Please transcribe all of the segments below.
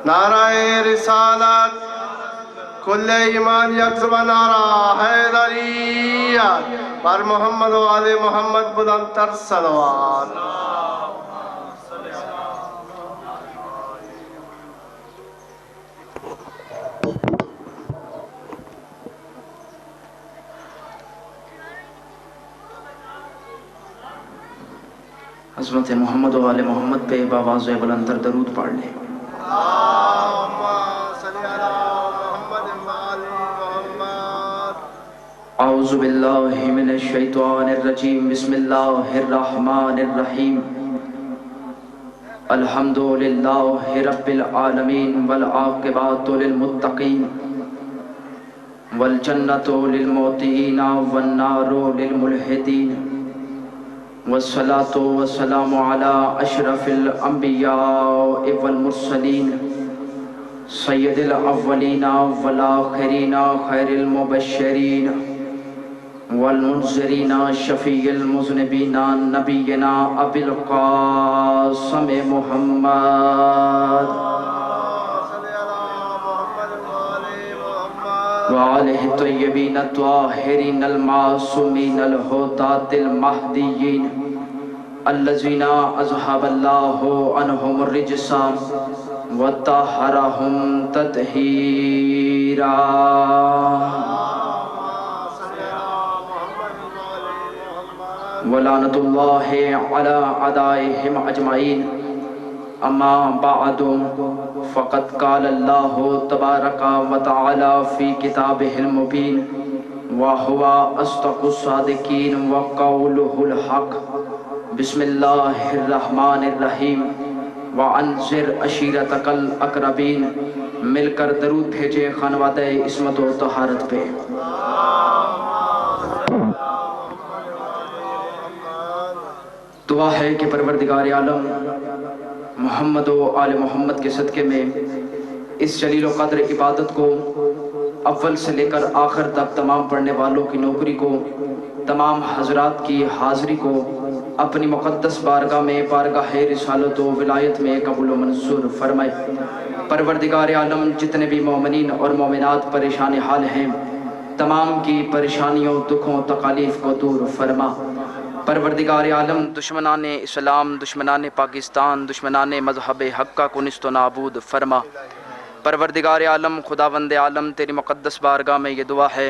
نعرہ رسالت کل ایمان یکزب نعرہ حیدریت بر محمد و آل محمد بلندتر صلوات. عظمت محمد و آل محمد پہ بآواز بلندتر درود پڑھ لیں. اللہم صلی علی محمد و آل محمد. اعوذ باللہ من الشیطان الرجیم. بسم اللہ الرحمن الرحیم. الحمدللہ رب العالمین والعاقبۃ للمتقین والجنۃ للمتقین والنار للملحدین والصلاة والسلام على اشرف الانبیاء والمرسلین سید الاولین والآخرین خیر المبشرین والمنذرین شفیع المذنبین نبینا ابی القاسم محمد وآلہ الطیبین الطاہرین المعصومین الہداة المہدیین الذین اذہب اللہ عنہم الرجس وطہرہم تطہیرا. ولعنۃ اللہ علی اعدائہم اجمعین. اما بعد فقد قال اللہ تبارک و تعالی فی کتابہ المبین وہو اصدق الصادقین وقولہ الحق. بسم اللہ الرحمن الرحیم. وانذر عشیرتک الاقربین. مل کر درود بھیجیں خانوادہ عصمت و طہارت پہ. دعا ہے کہ پروردگار عالم محمد و آل محمد کے صدقے میں اس جلیل و قدر عبادت کو اول سے لے کر آخر تک تمام پڑھنے والوں کی نوکری کو، تمام حضرات کی حاضری کو اپنی مقدس بارگاہ میں بارگاہ رسالت و ولایت میں قبول و منظور فرمائے. پروردگار عالم جتنے بھی مومنین اور مومنات پریشان حال ہیں تمام کی پریشانیوں، دکھوں، تکالیف کو دور فرما. پروردگار عالم دشمنان اسلام، دشمنان پاکستان، دشمنان مذہب حقہ کو نیست و نابود فرما. پروردگار عالم خداوند عالم تیری مقدس بارگاہ میں یہ دعا ہے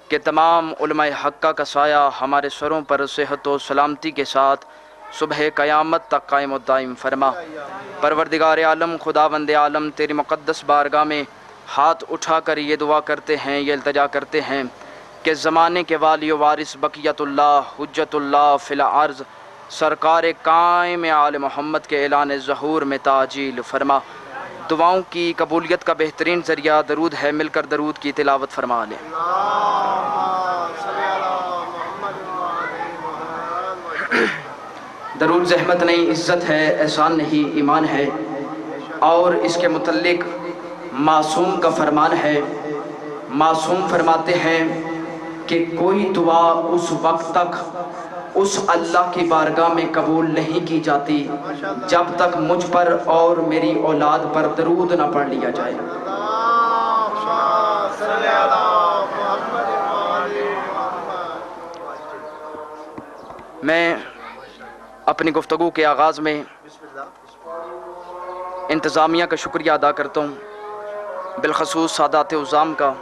کہ تمام علماء حقہ کا سایہ ہمارے سروں پر صحت و سلامتی کے ساتھ صبح قیامت تک قائم و دائم فرما. پروردگار عالم خداوند عالم تیری مقدس بارگاہ میں ہاتھ اٹھا کر یہ دعا کرتے ہیں، یہ التجا کرتے ہیں کہ زمانے کے والی و وارث بقیت اللہ حجت اللہ فی الارض سرکار قائم آل محمد کے اعلان ظہور میں تعجیل فرما. دعاؤں کی قبولیت کا بہترین ذریعہ درود ہے. مل کر درود کی تلاوت فرما لیں. درود زحمت نہیں، عزت ہے، احسان نہیں، ایمان ہے. اور اس کے متعلق معصوم کا فرمان ہے. معصوم فرماتے ہیں کہ کوئی دعا اس وقت تک اس اللہ کی بارگاہ میں قبول نہیں کی جاتی جب تک مجھ پر اور میری اولاد پر درود نہ پڑھ لیا جائے. میں اپنی گفتگو کے آغاز میں انتظامیہ کا شکریہ ادا کرتا ہوں، بالخصوص سادات عظام کا،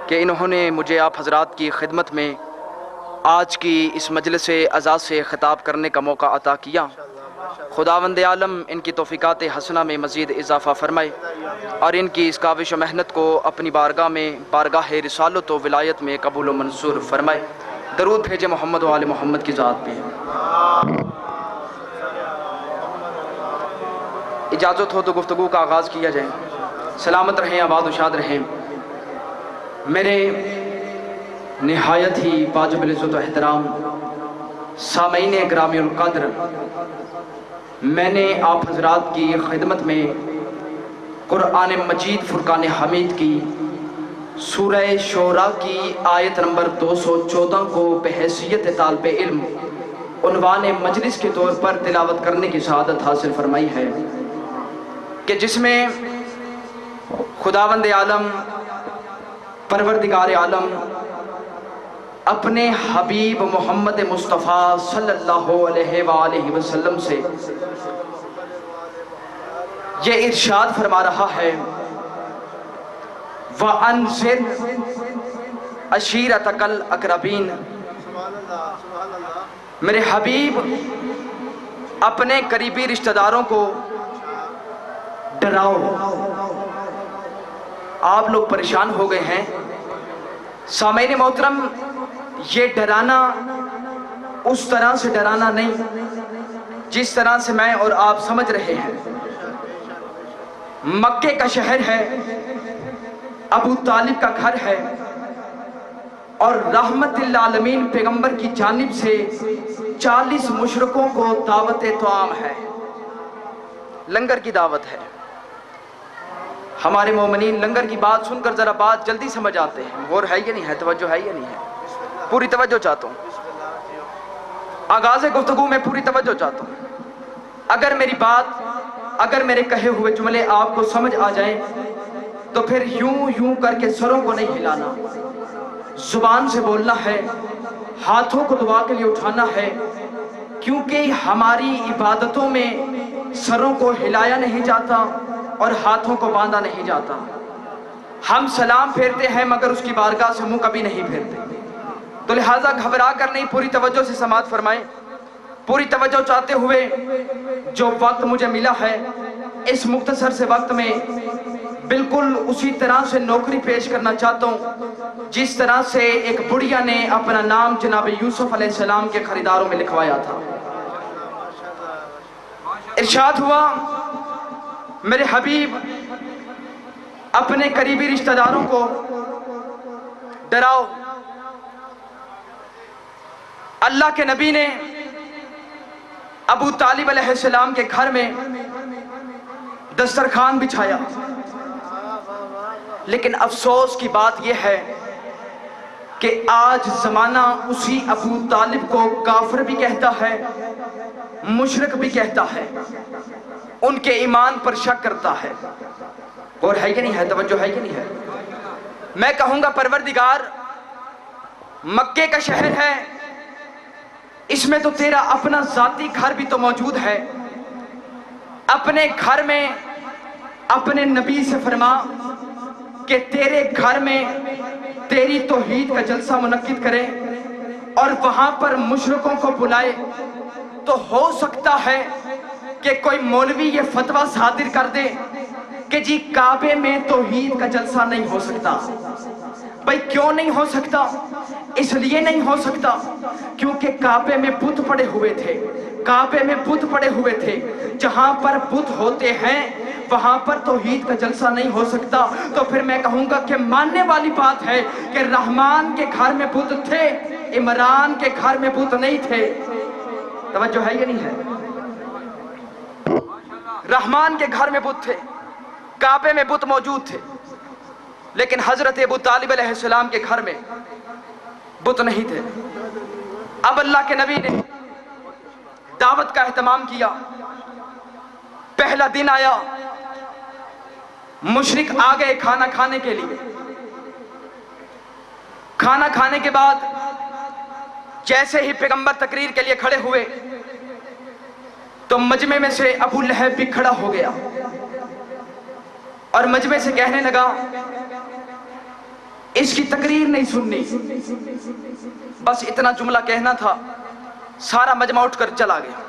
کہ انہوں نے مجھے آپ حضرات کی خدمت میں آج کی اس مجلس عزا سے خطاب کرنے کا موقع عطا کیا. خداوند عالم ان کی توفیقات حسنہ میں مزید اضافہ فرمائے اور ان کی اس کاوش و محنت کو اپنی بارگاہ میں بارگاہ رسالت و ولایت میں قبول و منظور فرمائے. درود بھیجے محمد و آل محمد کی ذات پہ. اجازت ہو تو گفتگو کا آغاز کیا جائے. سلامت رہیں، آباد و شاد رہیں. میرے نہایت ہی واجب العزت و احترام سامعین گرامی القدر، میں نے آپ حضرات کی خدمت میں قرآن مجید فرقان حمید کی سورہ شعراء کی آیت نمبر 214 کو بحیثیت طالب علم عنوان مجلس کے طور پر تلاوت کرنے کی سعادت حاصل فرمائی ہے. کہ جس میں خداوند عالم پروردگار عالم اپنے حبیب محمد مصطفیٰ صلی اللہ علیہ وآلہ وسلم سے یہ ارشاد فرما رہا ہے وَأَنذِرْ عَشِيرَتَكَ الْأَقْرَبِينَ، میرے حبیب اپنے قریبی رشتہ داروں کو ڈراؤ۔ آپ لوگ پریشان ہو گئے ہیں سامعین محترم، یہ ڈرانا اس طرح سے ڈرانا نہیں جس طرح سے میں اور آپ سمجھ رہے ہیں۔ مکے کا شہر ہے، ابو طالب کا گھر ہے، اور رحمت للعالمین پیغمبر کی جانب سے 40 مشرکوں کو دعوت طعام ہے، لنگر کی دعوت ہے۔ ہمارے مومنین لنگر کی بات سن کر ذرا بات جلدی سمجھ آتے ہیں، غور ہے یا نہیں ہے، توجہ ہے یا نہیں ہے؟ پوری توجہ چاہتا ہوں، آغاز گفتگو میں پوری توجہ چاہتا ہوں۔ اگر میری بات، اگر میرے کہے ہوئے جملے آپ کو سمجھ آ جائیں تو پھر یوں کر کے سروں کو نہیں ہلانا، زبان سے بولنا ہے، ہاتھوں کو دعا کے لیے اٹھانا ہے، کیونکہ ہماری عبادتوں میں سروں کو ہلایا نہیں جاتا اور ہاتھوں کو باندھا نہیں جاتا۔ ہم سلام پھیرتے ہیں مگر اس کی بارگاہ سے منہ کبھی نہیں پھیرتے، تو لہٰذا گھبرا کر نہیں، پوری توجہ سے سماعت فرمائیں۔ پوری توجہ چاہتے ہوئے جو وقت مجھے ملا ہے اس مختصر سے وقت میں بالکل اسی طرح سے نوکری پیش کرنا چاہتا ہوں جس طرح سے ایک بڑھیا نے اپنا نام جناب یوسف علیہ السلام کے خریداروں میں لکھوایا تھا۔ ارشاد ہوا میرے حبیب اپنے قریبی رشتہ داروں کو ڈراؤ۔ اللہ کے نبی نے ابو طالب علیہ السلام کے گھر میں دسترخوان بچھایا، لیکن افسوس کی بات یہ ہے کہ آج زمانہ اسی ابو طالب کو کافر بھی کہتا ہے، مشرک بھی کہتا ہے، ان کے ایمان پر شک کرتا ہے۔ اور ہے کہ نہیں ہے، توجہ ہے کہ نہیں ہے؟ میں کہوں گا پروردگار مکے کا شہر ہے، اس میں تو تیرا اپنا ذاتی گھر بھی تو موجود ہے، اپنے گھر میں اپنے نبی سے فرما کہ تیرے گھر میں تیری توحید کا جلسہ منعقد کرے اور وہاں پر مشرکوں کو بلائے، تو ہو سکتا ہے کہ کوئی مولوی یہ فتویٰ صادر کر دے کہ جی کعبے میں توحید کا جلسہ نہیں ہو سکتا۔ بھئی کیوں نہیں ہو سکتا؟ اس لیے نہیں ہو سکتا کیونکہ کعبے میں بت پڑے ہوئے تھے، کعبے میں بت پڑے ہوئے تھے، جہاں پر بت ہوتے ہیں وہاں پر توحید کا جلسہ نہیں ہو سکتا۔ تو پھر میں کہوں گا کہ ماننے والی بات ہے کہ رحمان کے گھر میں بت تھے، عمران کے گھر میں بت نہیں تھے۔ توجہ ہے یا نہیں ہے؟ رحمان کے گھر میں بت تھے، کعبے میں بت موجود تھے، لیکن حضرت ابو طالب علیہ السلام کے گھر میں بت نہیں تھے۔ اب اللہ کے نبی نے دعوت کا اہتمام کیا، پہلا دن آیا، مشرک آ گئے کھانا کھانے کے لیے۔ کھانا کھانے کے بعد جیسے ہی پیغمبر تقریر کے لیے کھڑے ہوئے تو مجمع میں سے ابو لہب بھی کھڑا ہو گیا اور مجمع سے کہنے لگا اس کی تقریر نہیں سننی، بس اتنا جملہ کہنا تھا، سارا مجمع اٹھ کر چلا گیا۔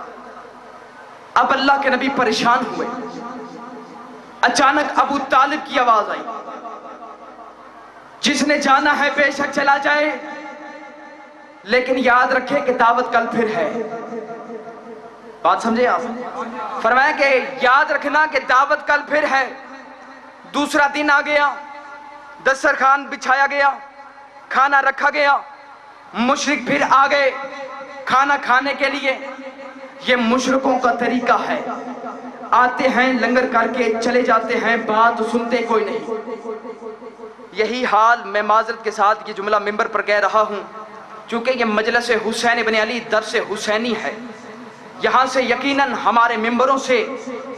اب اللہ کے نبی پریشان ہوئے، اچانک ابو طالب کی آواز آئی، جس نے جانا ہے بے شک چلا جائے، لیکن یاد رکھے کہ دعوت کل پھر ہے۔ بات سمجھے آپ؟ فرمایا کہ یاد رکھنا کہ دعوت کل پھر ہے۔ دوسرا دن آ گیا، دسترخوان بچھایا گیا، کھانا رکھا گیا، مشرک پھر آ گئے کھانا کھانے کے لیے۔ یہ مشرکوں کا طریقہ ہے، آتے ہیں لنگر کر کے چلے جاتے ہیں، بات سنتے کوئی نہیں۔ یہی حال میں معذرت کے ساتھ یہ جملہ ممبر پر کہہ رہا ہوں، چونکہ یہ مجلس حسین بن علی درس حسینی ہے، یہاں سے یقیناً ہمارے ممبروں سے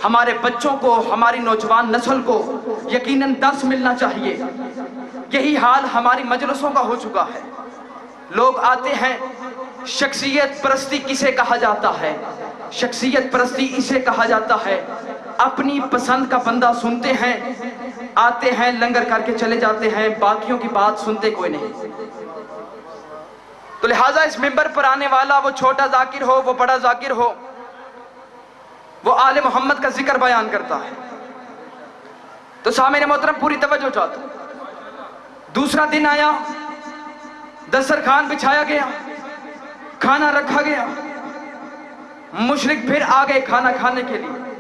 ہمارے بچوں کو، ہماری نوجوان نسل کو یقیناً درس ملنا چاہیے۔ یہی حال ہماری مجلسوں کا ہو چکا ہے۔ لوگ آتے ہیں، شخصیت پرستی کسے کہا جاتا ہے؟ شخصیت پرستی اسے کہا جاتا ہے اپنی پسند کا بندہ سنتے ہیں، آتے ہیں لنگر کر کے چلے جاتے ہیں، باقیوں کی بات سنتے کوئی نہیں۔ تو لہٰذا اس ممبر پر آنے والا وہ چھوٹا ذاکر ہو، وہ بڑا ذاکر ہو، وہ آل محمد کا ذکر بیان کرتا ہے۔ تو سامعین محترم پوری توجہ چاہتا ہوں۔ دوسرا دن آیا، دسترخوان بچھایا گیا، کھانا رکھا گیا، مشرک پھر آ گئے کھانا کھانے کے لیے۔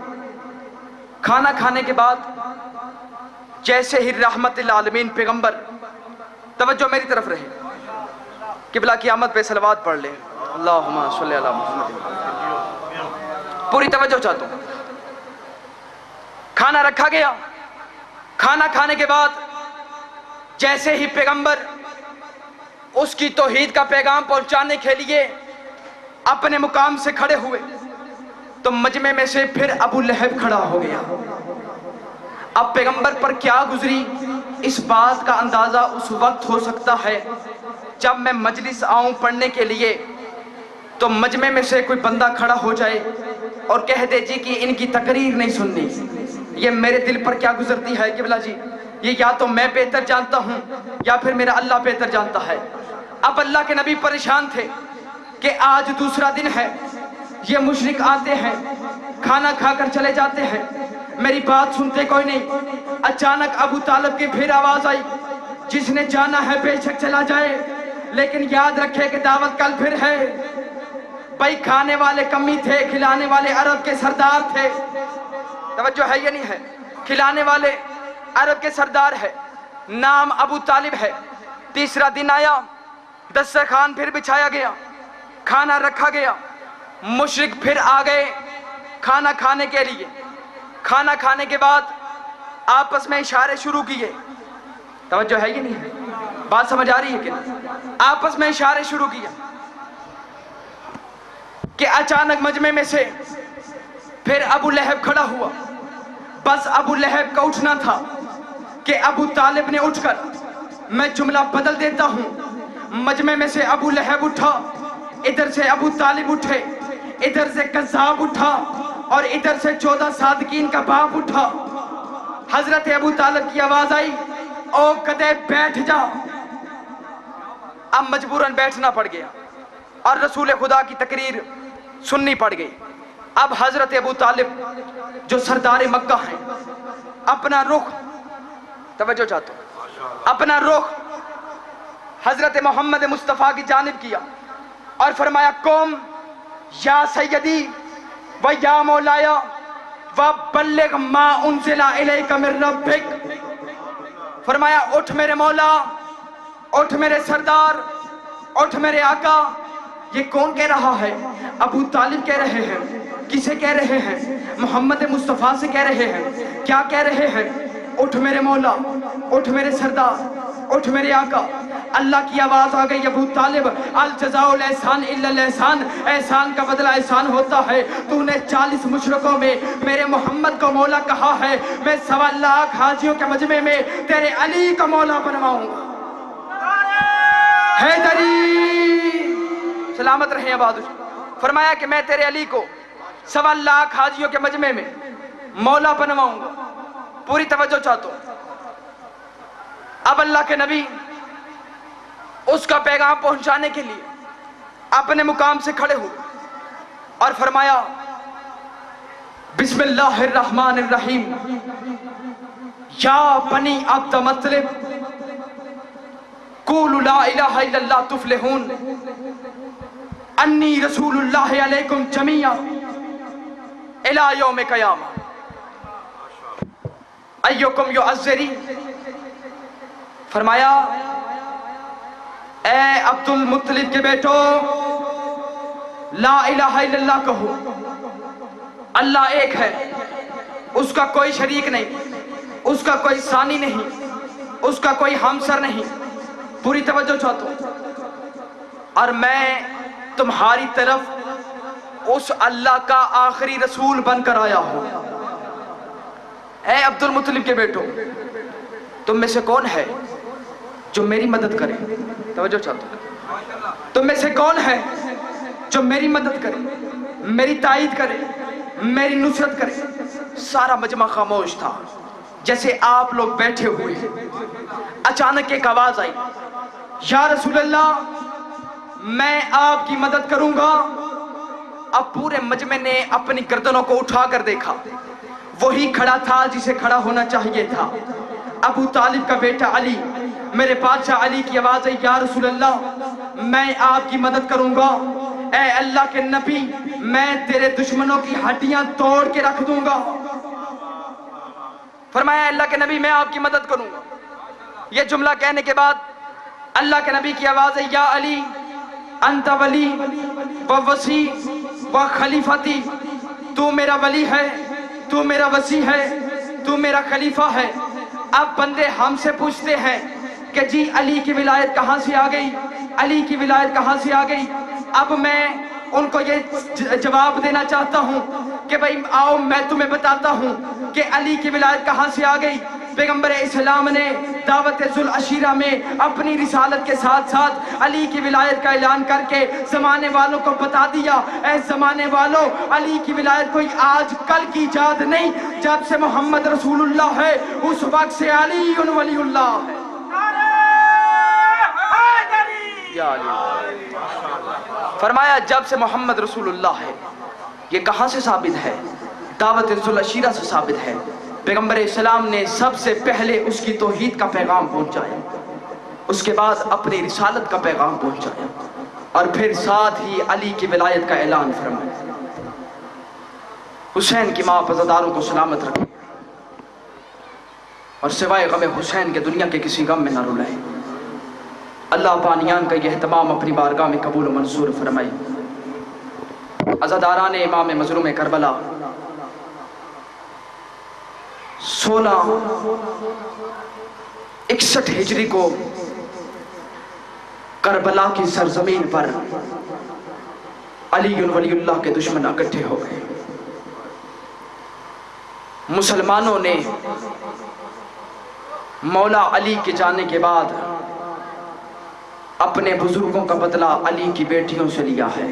کھانا کھانے کے بعد جیسے ہی رحمت للعالمین پیغمبر، توجہ میری طرف رہے، قبلہ کی آمد پہ صلوات پڑھ لیں، اللہم صلی علی محمد۔ پوری توجہ چاہتا ہوں۔ کھانا رکھا گیا، کھانا کھانے کے بعد جیسے ہی پیغمبر اس کی توحید کا پیغام پہنچانے کے لیے اپنے مقام سے کھڑے ہوئے تو مجمع میں سے پھر ابو لہب کھڑا ہو گیا۔ اب پیغمبر پر کیا گزری اس بات کا اندازہ اس وقت ہو سکتا ہے جب میں مجلس آؤں پڑھنے کے لیے تو مجمع میں سے کوئی بندہ کھڑا ہو جائے اور کہہ دے جی کہ ان کی تقریر نہیں سننی۔ یہ میرے دل پر کیا گزرتی ہے قبلہ جی، یہ یا تو میں بہتر جانتا ہوں یا پھر میرا اللہ بہتر جانتا ہے۔ اب اللہ کے نبی پریشان تھے کہ آج دوسرا دن ہے، یہ مشرک آتے ہیں، کھانا کھا کر چلے جاتے ہیں، میری بات سنتے کوئی نہیں۔ اچانک ابو طالب کی پھر آواز آئی، جس نے جانا ہے بے شک چلا جائے، لیکن یاد رکھے کہ دعوت کل پھر ہے۔ بھائی کھانے والے کمی تھے، کھلانے والے عرب کے سردار تھے۔ توجہ ہے یا نہیں ہے؟ کھلانے والے عرب کے سردار ہے، نام ابو طالب ہے۔ تیسرا دن آیا، دسترخوان پھر بچھایا گیا، کھانا رکھا گیا، مشرک پھر آ گئے کھانا کھانے کے لیے۔ کھانا کھانے کے بعد آپس میں اشارے شروع کیے۔ توجہ ہے یا نہیں ہے؟ بات سمجھ آ رہی ہے کہ نہیں؟ آپس میں اشارے شروع کیا کہ اچانک مجمع میں سے پھر ابو لہب کھڑا ہوا۔ بس ابو لہب کا اٹھنا تھا کہ ابو طالب نے اٹھ کر، میں جملہ بدل دیتا ہوں، مجمع میں سے ابو لہب اٹھا، ادھر سے ابو طالب اٹھے، ادھر سے کذاب اٹھا اور ادھر سے 14 صادقین کا باپ اٹھا۔ حضرت ابو طالب کی آواز آئی، او گدھے بیٹھ جا۔ اب مجبوراً بیٹھنا پڑ گیا اور رسول خدا کی تقریر سننی پڑ گئی۔ اب حضرت ابو طالب جو سردار مکہ ہیں، اپنا رخ، توجہ چاہتا ہوں، اپنا رخ حضرت محمد مصطفیٰ کی جانب کیا اور فرمایا، قوم یا سیدی و یا مولایا وبلغ ما انزل الیک من ربک۔ فرمایا اٹھ میرے مولا، اٹھ میرے سردار، اٹھ میرے آقا۔ یہ کون کہہ رہا ہے؟ ابو طالب کہہ رہے ہیں۔ کسے کہہ رہے ہیں؟ محمد مصطفیٰ سے کہہ رہے ہیں۔ کیا کہہ رہے ہیں؟ اٹھ میرے مولا، اٹھ میرے سردار، اٹھ میرے آقا۔ اللہ کی آواز آ گئی، ابو طالب الجزاء الاحسان الا الاحسان، احسان کا بدلہ احسان ہوتا ہے۔ تو نے 40 مشرکوں میں میرے محمد کو مولا کہا ہے، میں 1.25 لاکھ حاجیوں کے مجمع میں تیرے علی کو مولا بنواؤں گا۔ حیدری سلامت رہیں آباد۔ فرمایا کہ میں تیرے علی کو 1.25 لاکھ حاجیوں کے مجمع میں مولا بنواؤں گا۔ پوری توجہ چاہتا ہوں۔ اب اللہ کے نبی اس کا پیغام پہنچانے کے لیے اپنے مقام سے کھڑے ہوئے اور فرمایا، بسم اللہ الرحمن الرحیم، یا بنی عبد مطلب قولوا لا الہ الا اللہ تفلحون، انی رسول اللہ علیکم جمیعا الی یوم قیامہ، ایکم یعذری۔ فرمایا، اے عبد المطلب کے بیٹو، لا الہ الا اللہ کہو، اللہ ایک ہے، اس کا کوئی شریک نہیں، اس کا کوئی ثانی نہیں، اس کا کوئی ہمسر نہیں۔ پوری توجہ چاہتا ہوں۔ اور میں تمہاری طرف اس اللہ کا آخری رسول بن کر آیا ہوں۔ اے عبد المطلب کے بیٹو، تم میں سے کون ہے جو میری مدد کرے؟ توجہ چاہتا ہوں، تم میں سے کون ہے جو میری مدد کرے، میری تائید کرے، میری نصرت کرے؟ سارا مجمع خاموش تھا، جیسے آپ لوگ بیٹھے ہوئے ہیں۔ اچانک ایک آواز آئی، یا رسول اللہ میں آپ کی مدد کروں گا۔ اب پورے مجمع نے اپنی گردنوں کو اٹھا کر دیکھا، وہی کھڑا تھا جسے کھڑا ہونا چاہیے تھا، ابو طالب کا بیٹا علی۔ میرے بادشاہ علی کی آواز ہے، یا رسول اللہ میں آپ کی مدد کروں گا۔ اے اللہ کے نبی میں تیرے دشمنوں کی ہڈیاں توڑ کے رکھ دوں گا۔ فرمایا اللہ کے نبی میں آپ کی مدد کروں گا۔ یہ جملہ کہنے کے بعد اللہ کے نبی کی آواز ہے، یا علی انت ولی و وسی و خلیفتی، تو میرا ولی ہے، تو میرا وسی ہے، تو میرا خلیفہ ہے۔ اب بندے ہم سے پوچھتے ہیں کہ جی علی کی ولایت کہاں سے آ گئی، علی کی ولایت کہاں سے آ گئی؟ اب میں ان کو یہ جواب دینا چاہتا ہوں کہ بھئی آؤ میں تمہیں بتاتا ہوں کہ علی کی ولایت کہاں سے آ گئی۔ پیغمبر اسلام نے دعوت ذوالعشیرہ میں اپنی رسالت کے ساتھ ساتھ علی کی ولایت کا اعلان کر کے زمانے والوں کو بتا دیا، اے زمانے والوں علی کی ولایت کوئی آج کل کی ایجاد نہیں، جب سے محمد رسول اللہ ہے اس وقت سے علی ولی اللہ ہے۔ یا علی، فرمایا جب سے محمد رسول اللہ ہے۔ یہ کہاں سے ثابت ہے؟ دعوت ذوالعشیرہ سے ثابت ہے۔ پیغمبر اسلام نے سب سے پہلے اس کی توحید کا پیغام پہنچایا، اس کے بعد اپنی رسالت کا پیغام پہنچایا، اور پھر ساتھ ہی علی کی ولایت کا اعلان فرمایا۔ حسین کی ماں عزاداروں کو سلامت رکھے اور سوائے غم حسین کے دنیا کے کسی غم میں نہ رلائے۔ اللہ بانیان کا یہ اہتمام اپنی بارگاہ میں قبول و منظور فرمائے۔ عزاداران امام مظلوم کربلا 1661 ہجری کو کربلا کی سرزمین پر علی ولی اللہ کے دشمن اکٹھے ہو گئے۔ مسلمانوں نے مولا علی کے جانے کے بعد اپنے بزرگوں کا بدلہ علی کی بیٹیوں سے لیا ہے۔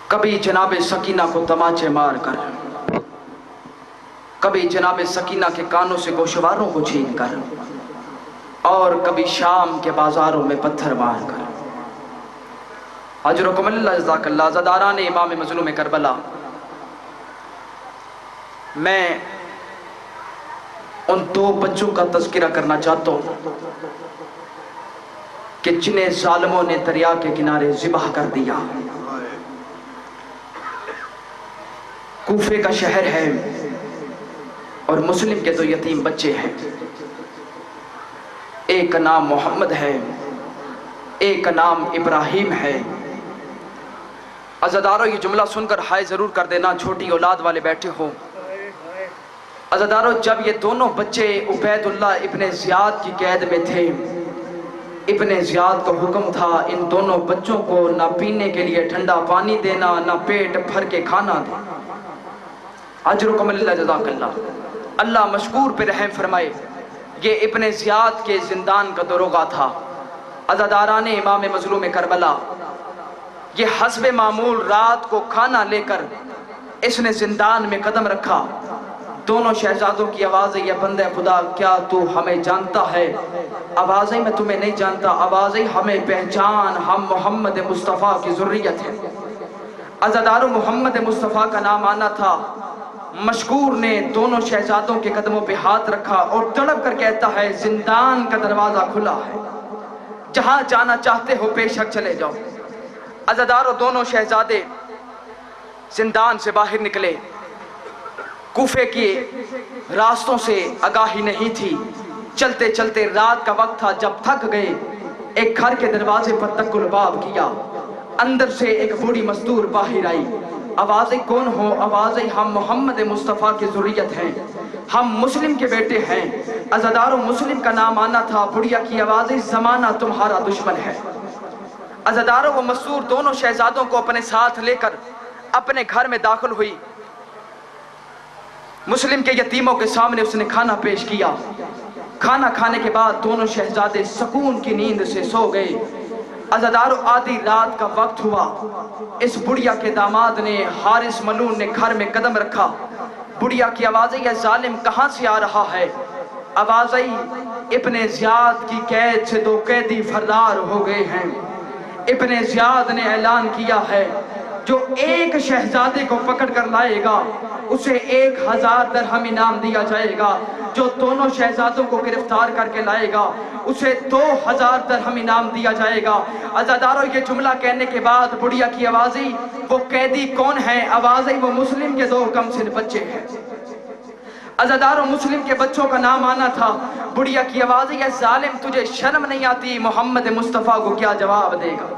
کبھی جناب سکینہ کو تماچے مار کر، کبھی جناب سکینہ کے کانوں سے گوشواروں کو چھین کر، اور کبھی شام کے بازاروں میں پتھر مار کر۔ اجرکم اللہ جزاک اللہ۔ عزاداران امام مظلوم کربلا، میں ان دو بچوں کا تذکرہ کرنا چاہتا ہوں کہ جنہیں ظالموں نے دریا کے کنارے ذبح کر دیا۔ کوفے کا شہر ہے اور مسلم کے دو یتیم بچے ہیں، ایک کا نام محمد ہے، ایک کا نام ابراہیم ہے۔ عزاداروں یہ جملہ سن کر ہائے ضرور کر دینا، چھوٹی اولاد والے بیٹھے ہو۔ عزاداروں جب یہ دونوں بچے عبید اللہ ابن زیاد کی قید میں تھے، ابن زیاد کو حکم تھا ان دونوں بچوں کو نہ پینے کے لیے ٹھنڈا پانی دینا، نہ پیٹ بھر کے کھانا دینا۔ اجرکم اللہ جزاک اللہ۔ اللہ مشکور پہ رحم فرمائے۔ یہ ابن زیاد کے زندان کا دروغہ تھا۔ عزاداران امام مظلوم کربلا، یہ حسب معمول رات کو کھانا لے کر اس نے زندان میں قدم رکھا۔ دونوں شہزادوں کی آواز ہے، یا بندہ خدا کیا تو ہمیں جانتا ہے؟ آواز ہے میں تمہیں نہیں جانتا، آواز ہے ہمیں پہچان، ہم محمد مصطفیٰ کی ذریت ہیں۔ عزاداروں محمد مصطفیٰ کا نام آنا تھا۔ مشکور نے دونوں شہزادوں کے قدموں پہ ہاتھ رکھا اور تڑپ کر کہتا ہے زندان کا دروازہ کھلا ہے، جہاں جانا چاہتے ہو بے شک چلے جاؤ۔ عزاداروں دونوں شہزادے زندان سے باہر نکلے۔ کوفے کے راستوں سے آگاہی نہیں تھی، چلتے چلتے رات کا وقت تھا، جب تھک گئے ایک گھر کے دروازے پر تک الباب کیا۔ اندر سے ایک بوڑھی مزدور باہر آئی۔ آوازیں کون ہو؟ آوازیں ہم محمد مصطفیٰ کی ذریت ہیں، ہم مسلم کے بیٹے ہیں۔ عزاداروں مسلم کا نام آنا تھا۔ بڑھیا کی آوازیں زمانہ تمہارا دشمن ہے۔ عزاداروں و مسرور دونوں شہزادوں کو اپنے ساتھ لے کر اپنے گھر میں داخل ہوئی۔ مسلم کے یتیموں کے سامنے اس نے کھانا پیش کیا۔ کھانا کھانے کے بعد دونوں شہزادے سکون کی نیند سے سو گئے۔ عزاداروں آدھی رات کا وقت ہوا۔ اس بڑھیا کے داماد نے حارث ملعون نے گھر میں قدم رکھا۔ بڑھیا کی آواز آئی، یہ ظالم کہاں سے آ رہا ہے؟ آواز آئی، ابن زیاد کی قید سے 2 قیدی فرار ہو گئے ہیں۔ ابن زیاد نے اعلان کیا ہے جو ایک شہزادے کو پکڑ کر لائے گا اسے 1000 درہم انعام دیا جائے گا، جو دونوں شہزادوں کو گرفتار کر کے لائے گا اسے 2000 درہم انعام دیا جائے گا۔ عزاداروں یہ جملہ کہنے کے بعد بڑھیا کی آواز آئی، وہ قیدی کون ہیں؟ آواز آئی، وہ مسلم کے 2 کم سن بچے ہیں۔ عزاداروں مسلم کے بچوں کا نام آنا تھا۔ بڑھیا کی آواز آئی، اے ظالم تجھے شرم نہیں آتی؟ محمد مصطفیٰ کو کیا جواب دے گا؟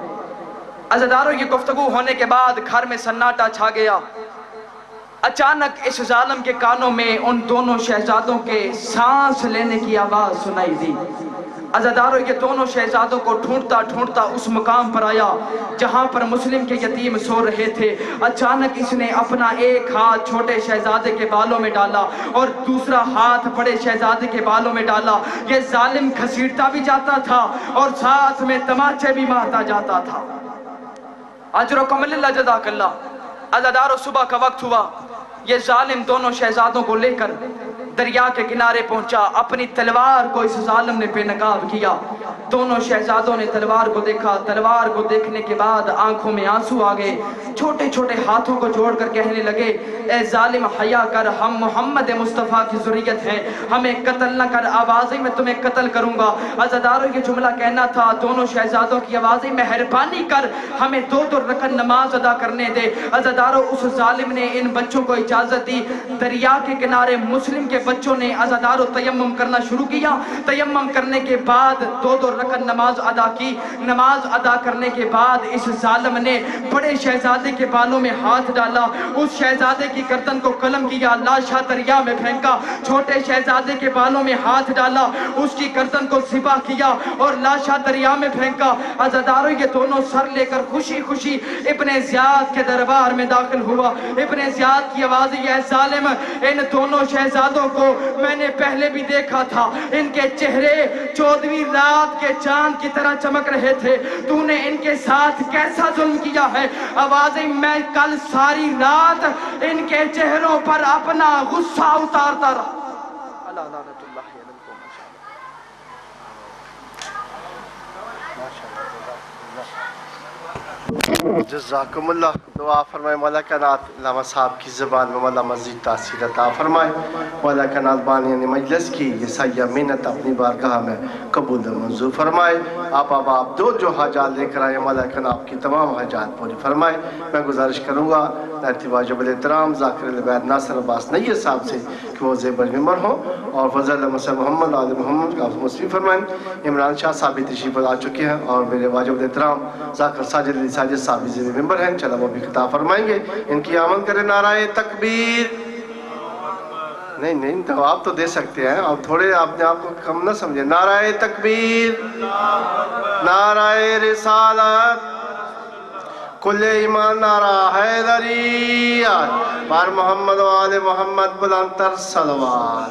عزاداروں یہ گفتگو ہونے کے بعد گھر میں سناٹا چھا گیا۔ اچانک اس ظالم کے کانوں میں ان دونوں شہزادوں کے سانس لینے کی آواز سنائی دی۔ عزاداروں یہ دونوں شہزادوں کو ڈھونڈتا ڈھونڈتا اس مقام پر آیا جہاں پر مسلم کے یتیم سو رہے تھے۔ اچانک اس نے اپنا ایک ہاتھ چھوٹے شہزادے کے بالوں میں ڈالا اور دوسرا ہاتھ بڑے شہزادے کے بالوں میں ڈالا۔ یہ ظالم گھسیٹتا بھی جاتا تھا اور ساتھ میں تماچے بھی مارتا جاتا تھا۔ اجرکم اللہ جزاک اللہ۔ عزاداروں صبح کا وقت ہوا۔ یہ ظالم دونوں شہزادوں کو لے کر دریا کے کنارے پہنچا۔ اپنی تلوار کو اس ظالم نے بے نقاب کیا۔ دونوں شہزادوں نے تلوار کو دیکھا۔ تلوار کو دیکھنے کے بعد آنکھوں میں آنسو آ گئے۔ چھوٹے چھوٹے ہاتھوں کو جوڑ کر کہنے لگے، اے ظالم حیا کر، ہم محمد مصطفیٰ کی ذریت ہیں، ہمیں قتل نہ کر، آوازیں میں تمہیں قتل کروں گا۔ عزاداروں یہ جملہ کہنا تھا۔ دونوں شہزادوں کی آوازیں، مہربانی کر ہمیں 2 رکعت نماز ادا کرنے دے۔ عزاداروں اس ظالم نے ان بچوں کو اجازت دی۔ دریا کے کنارے مسلم کے بچوں نے عزاداروں تیمم کرنا شروع کیا۔ تیمم کرنے کے بعد 2 رکعت نماز ادا کی۔ نماز ادا کرنے کے بعد اس ظالم نے بڑے شہزادے کے بالوں میں ہاتھ ڈالا، اس شہزادے کی گردن کو قلم کیا، لاشا دریا میں پھینکا۔ چھوٹے شہزادے کے بالوں میں ہاتھ ڈالا، اس کی گردن کو ذبح کیا اور لاشا دریا میں پھینکا۔ عزاداروں یہ دونوں سر لے کر خوشی خوشی ابن زیاد کے دربار میں داخل ہوا۔ ابن زیاد کی آواز، یہ ظالم، ان دونوں شہزادوں کو میں نے پہلے بھی دیکھا تھا، ان کے چہرے 14ویں رات کے چاند کی طرح چمک رہے تھے، تو نے ان کے ساتھ کیسا ظلم کیا ہے؟ آوازیں، میں کل ساری رات ان کے چہروں پر اپنا غصہ اتارتا رہا۔ اللہ لعنت اللہ علیکم۔ جزاکم اللہ۔ دعا فرمائے مولا کائنات علامہ صاحب کی زبان میں مولا مزید تاثیر عطا فرمائے۔ مولا کائنات بانیان مجلس کی یہ سیہ محنت اپنی بارگاہ میں قبول و منظور فرمائے۔ آپ جو حاجات لے کر آئے مولا کائنات آپ کی تمام حاجات پوری فرمائے۔ میں گزارش کروں گا نایت واجب الاحترام ذاکر العباد ناصر عباس نیر صاحب سے کہ وہ زیبر ممبر ہوں اور فضل مسلم محمد آل محمد کا مصفی فرمائیں۔ عمران شاہ صاحب تشریف لا چکے ہیں اور میرے واجب الاحترام ذاکر ساجد علی ساجد صاحب زیبر ممبر ہیں، چلا وہ بھی خطاب فرمائیں گے۔ ان کی آمد کرے نعرہ تکبیر۔ نہیں جواب تو دے سکتے ہیں، آپ تھوڑے اپنے آپ کو کم نہ سمجھے۔ نعرہ تکبیر، نعرہ رسالت، کل ایمان، نعرہ حیدریت، بار محمد و آل محمد بلند تر صلوات۔